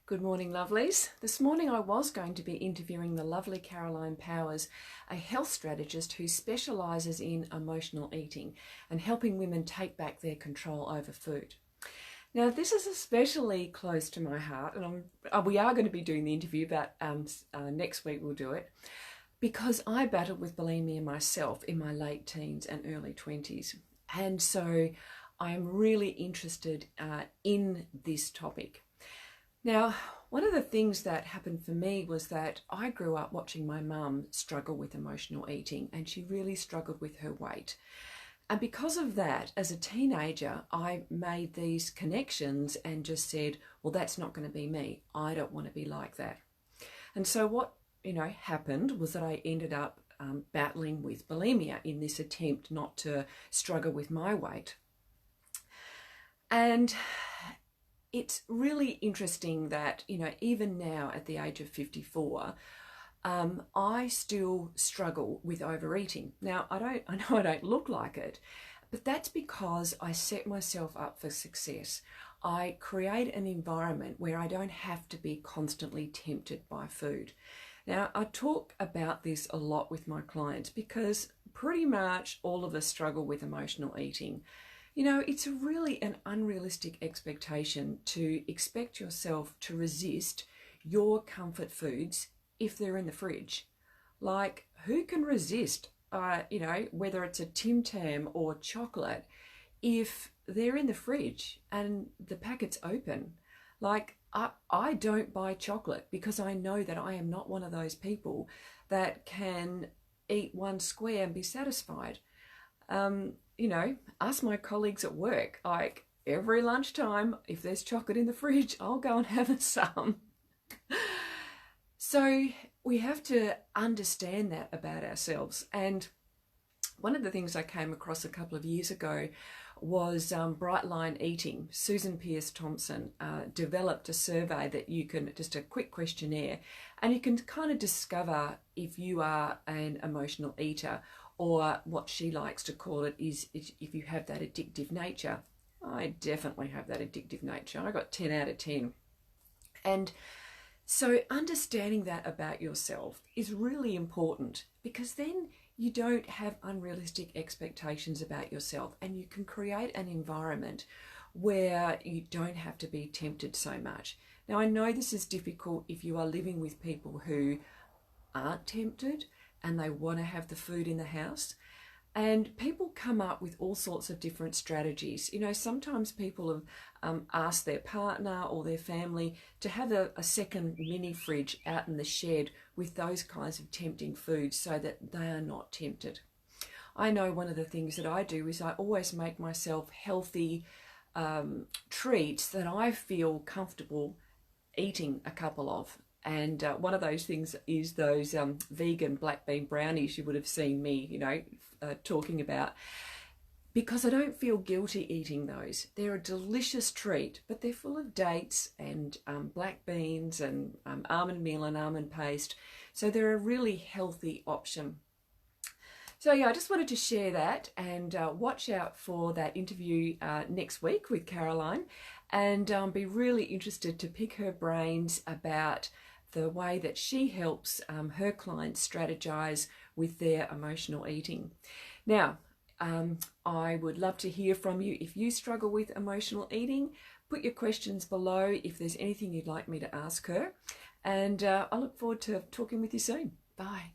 Good morning, lovelies. This morning I was going to be interviewing the lovely Caroline Powers, a health strategist who specialises in emotional eating and helping women take back their control over food. Now, this is especially close to my heart, and we are going to be doing the interview, but next week we'll do it, because I battled with bulimia myself in my late teens and early 20s. And so I'm really interested in this topic. Now, one of the things that happened for me was that I grew up watching my mum struggle with emotional eating, and she really struggled with her weight. And because of that, as a teenager, I made these connections and just said, well, that's not going to be me. I don't want to be like that. And so what, happened was that I ended up battling with bulimia in this attempt not to struggle with my weight. And it's really interesting that, even now at the age of 54, I still struggle with overeating. Now, I know I don't look like it, but that's because I set myself up for success. I create an environment where I don't have to be constantly tempted by food. Now, I talk about this a lot with my clients because pretty much all of us struggle with emotional eating. It's really an unrealistic expectation to expect yourself to resist your comfort foods if they're in the fridge. Like, who can resist, whether it's a Tim Tam or chocolate, if they're in the fridge and the packet's open? Like, I don't buy chocolate because I know that I am not one of those people that can eat one square and be satisfied. Ask my colleagues at work, like every lunchtime, if there's chocolate in the fridge, I'll go and have some. So we have to understand that about ourselves. And one of the things I came across a couple of years ago was Bright Line Eating. Susan Pearce Thompson developed a survey that you can, just a quick questionnaire, and you can kind of discover if you are an emotional eater, or what she likes to call it is if you have that addictive nature. I definitely have that addictive nature. I got 10 out of 10. And so understanding that about yourself is really important, because then you don't have unrealistic expectations about yourself, and you can create an environment where you don't have to be tempted so much. Now, I know this is difficult if you are living with people who aren't tempted and they want to have the food in the house. And people come up with all sorts of different strategies. Sometimes people have asked their partner or their family to have a second mini fridge out in the shed with those kinds of tempting foods so that they are not tempted. I know one of the things that I do is I always make myself healthy treats that I feel comfortable eating a couple of. And one of those things is those vegan black bean brownies you would have seen me, talking about, because I don't feel guilty eating those. They're a delicious treat, but they're full of dates and black beans and almond meal and almond paste. So they're a really healthy option. So yeah, I just wanted to share that, and watch out for that interview next week with Caroline, and be really interested to pick her brains about the way that she helps her clients strategize with their emotional eating. Now, I would love to hear from you if you struggle with emotional eating. Put your questions below if there's anything you'd like me to ask her. And I look forward to talking with you soon. Bye.